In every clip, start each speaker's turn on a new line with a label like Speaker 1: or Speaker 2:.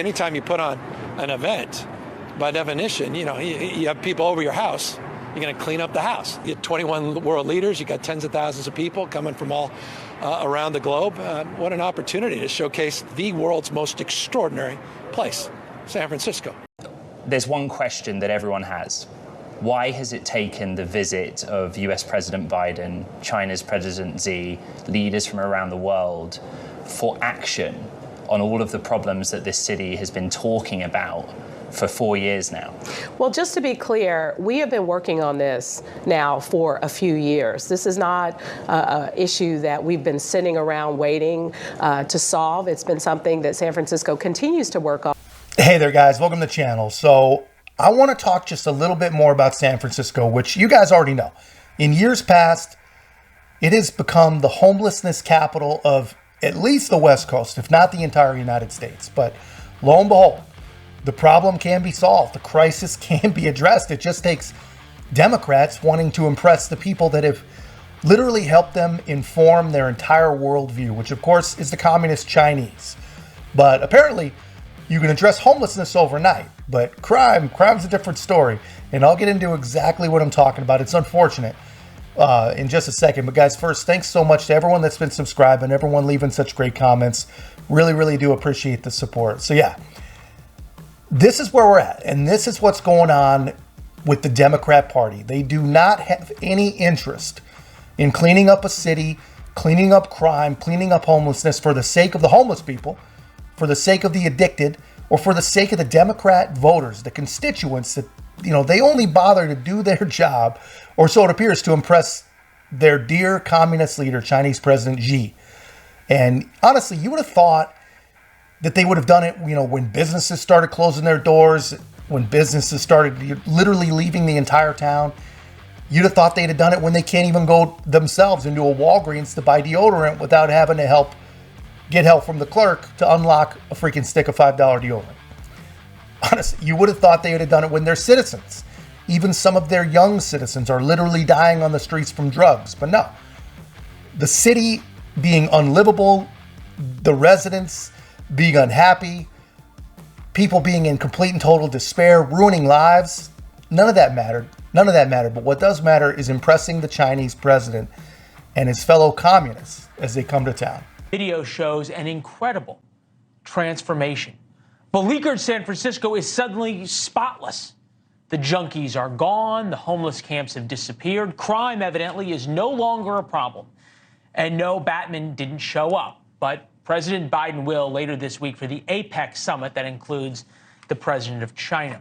Speaker 1: Anytime you put on an event, by definition, you have people over your house, you're going to clean up the house. You have 21 world leaders, you got tens of thousands of people coming from all around the globe. What an opportunity to showcase the world's most extraordinary place, San Francisco.
Speaker 2: There's one question that everyone has. Why has it taken the visit of US President Biden, China's President Xi, leaders from around the world for action on all of the problems that this city has been talking about for 4 years now?
Speaker 3: Well, just to be clear, we have been working on this now for a few years. This is not an issue that we've been sitting around waiting to solve. It's been something that San Francisco continues to work on.
Speaker 4: Hey there, guys. Welcome to the channel. So I want to talk just a little bit more about San Francisco, which you guys already know. In years past, it has become the homelessness capital of at least the West Coast, if not the entire United States. But lo and behold, the problem can be solved. The crisis can be addressed. It just takes Democrats wanting to impress the people that have literally helped them inform their entire worldview, which of course is the communist Chinese. But apparently you can address homelessness overnight, but crime's a different story. And I'll get into exactly what I'm talking about. It's unfortunate in just a second. But guys, first, thanks so much to everyone that's been subscribing, everyone leaving such great comments. Really, really do appreciate the support. So yeah, this is where we're at. And this is what's going on with the Democrat Party. They do not have any interest in cleaning up a city, cleaning up crime, cleaning up homelessness for the sake of the homeless people, for the sake of the addicted, or for the sake of the Democrat voters, the constituents that, they only bother to do their job, or so it appears, to impress their dear communist leader, Chinese President Xi. And honestly, you would have thought that they would have done it, when businesses started closing their doors, when businesses started literally leaving the entire town. You'd have thought they'd have done it when they can't even go themselves into a Walgreens to buy deodorant without having to get help from the clerk to unlock a freaking stick of $5 deodorant. Honestly, you would have thought they would have done it when their citizens, even some of their young citizens, are literally dying on the streets from drugs. But no, the city being unlivable, the residents being unhappy, people being in complete and total despair, ruining lives, none of that mattered. None of that mattered. But what does matter is impressing the Chinese president and his fellow communists as they come to town.
Speaker 5: Video shows an incredible transformation. Beleaguered San Francisco is suddenly spotless. The junkies are gone, the homeless camps have disappeared, crime evidently is no longer a problem. And no, Batman didn't show up, but President Biden will later this week for the APEC summit that includes the president of China.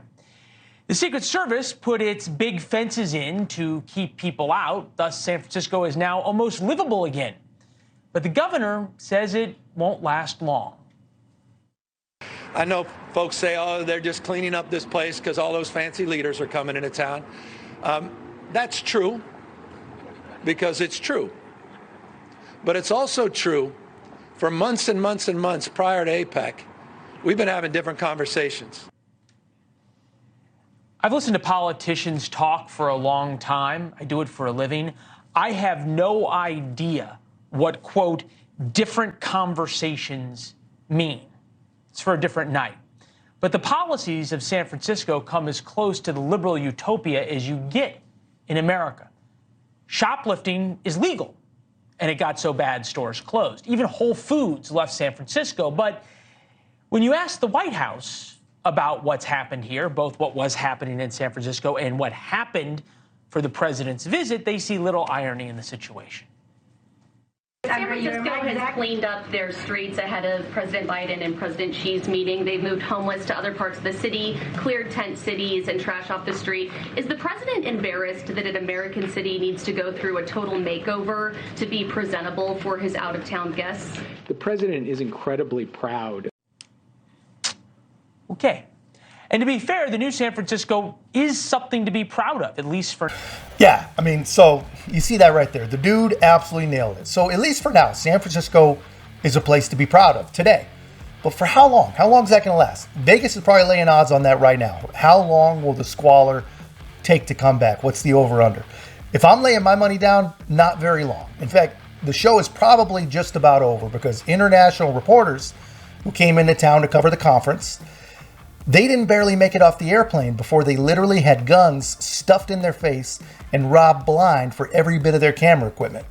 Speaker 5: The Secret Service put its big fences in to keep people out, thus San Francisco is now almost livable again. But the governor says it won't last long.
Speaker 1: I know folks say, oh, they're just cleaning up this place because all those fancy leaders are coming into town. That's true, because it's true. But it's also true for months and months and months prior to APEC, we've been having different conversations.
Speaker 5: I've listened to politicians talk for a long time. I do it for a living. I have no idea what, quote, different conversations mean. It's for a different night. But the policies of San Francisco come as close to the liberal utopia as you get in America. Shoplifting is legal, and it got so bad stores closed. Even Whole Foods left San Francisco. But when you ask the White House about what's happened here, both what was happening in San Francisco and what happened for the president's visit, they see little irony in the situation.
Speaker 6: San Francisco has cleaned up their streets ahead of President Biden and President Xi's meeting. They've moved homeless to other parts of the city, cleared tent cities and trash off the street. Is the president embarrassed that an American city needs to go through a total makeover to be presentable for his out-of-town guests?
Speaker 7: The president is incredibly proud.
Speaker 5: Okay. And to be fair, the new San Francisco is something to be proud of, at least for...
Speaker 4: Yeah, I mean, so you see that right there. The dude absolutely nailed it. So at least for now, San Francisco is a place to be proud of today. But for how long? How long is that going to last? Vegas is probably laying odds on that right now. How long will the squalor take to come back? What's the over-under? If I'm laying my money down, not very long. In fact, the show is probably just about over because international reporters who came into town to cover the conference. They didn't barely make it off the airplane before they literally had guns stuffed in their face and robbed blind for every bit of their camera equipment.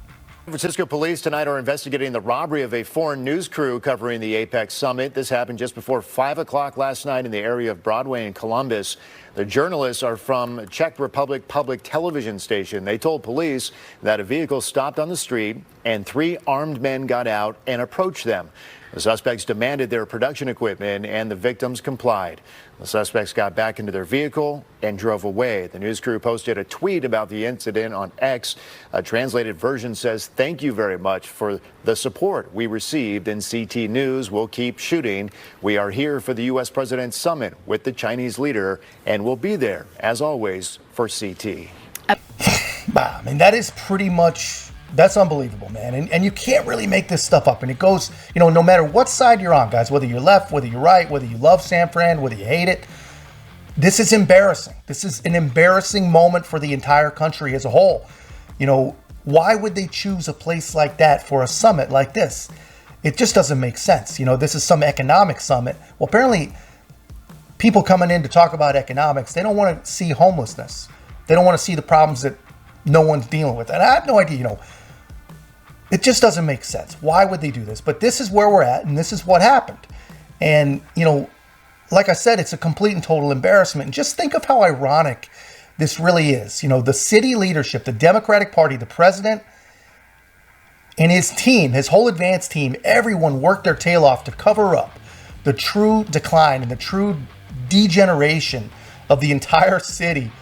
Speaker 8: San Francisco police tonight are investigating the robbery of a foreign news crew covering the APEC summit. This happened just before 5 o'clock last night in the area of Broadway and Columbus. The journalists are from Czech Republic Public Television Station. They told police that a vehicle stopped on the street and 3 armed men got out and approached them. The suspects demanded their production equipment and the victims complied. The suspects got back into their vehicle and drove away. The news crew posted a tweet about the incident on X. A translated version says, "Thank you very much for the support we received in CT News. We'll keep shooting. We are here for the U.S. President's summit with the Chinese leader and we'll be there, as always, for CT."
Speaker 4: I mean, that is pretty much... That's unbelievable, man. And you can't really make this stuff up. And it goes, you know, no matter what side you're on, guys, whether you're left, whether you're right, whether you love San Fran, whether you hate it, this is embarrassing. This is an embarrassing moment for the entire country as a whole. You know, why would they choose a place like that for a summit like this? It just doesn't make sense. You know, this is some economic summit. Well, apparently people coming in to talk about economics, they don't want to see homelessness. They don't want to see the problems that no one's dealing with. And I have no idea, you know, it just doesn't make sense. Why would they do this? But this is where we're at, and this is what happened. And, you know, like I said, it's a complete and total embarrassment. And just think of how ironic this really is. You know, the city leadership, the Democratic Party, the president, and his team, his whole advance team, everyone worked their tail off to cover up the true decline and the true degeneration of the entire city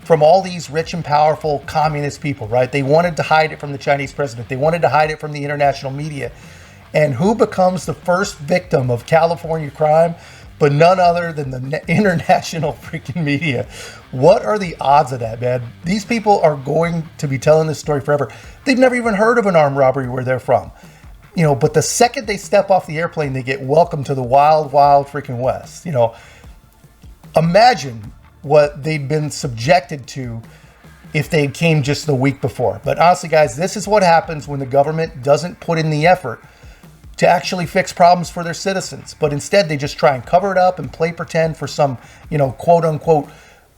Speaker 4: from all these rich and powerful communist people, right? They wanted to hide it from the Chinese president. They wanted to hide it from the international media. And who becomes the first victim of California crime? But none other than the international freaking media. What are the odds of that, man? These people are going to be telling this story forever. They've never even heard of an armed robbery where they're from. You know, but the second they step off the airplane, they get welcomed to the wild, wild freaking West. You know, imagine what they'd been subjected to if they came just the week before. But honestly, guys, this is what happens when the government doesn't put in the effort to actually fix problems for their citizens. But instead, they just try and cover it up and play pretend for some, you know, quote unquote,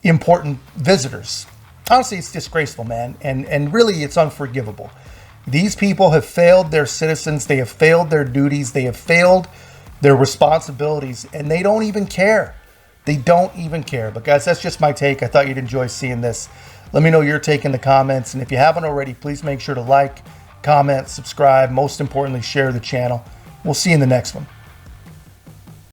Speaker 4: important visitors. Honestly, it's disgraceful, man. And really, it's unforgivable. These people have failed their citizens. They have failed their duties. They have failed their responsibilities, and they don't even care. They don't even care. But guys, that's just my take. I thought you'd enjoy seeing this. Let me know your take in the comments. And if you haven't already, please make sure to like, comment, subscribe. Most importantly, share the channel. We'll see you in the next one.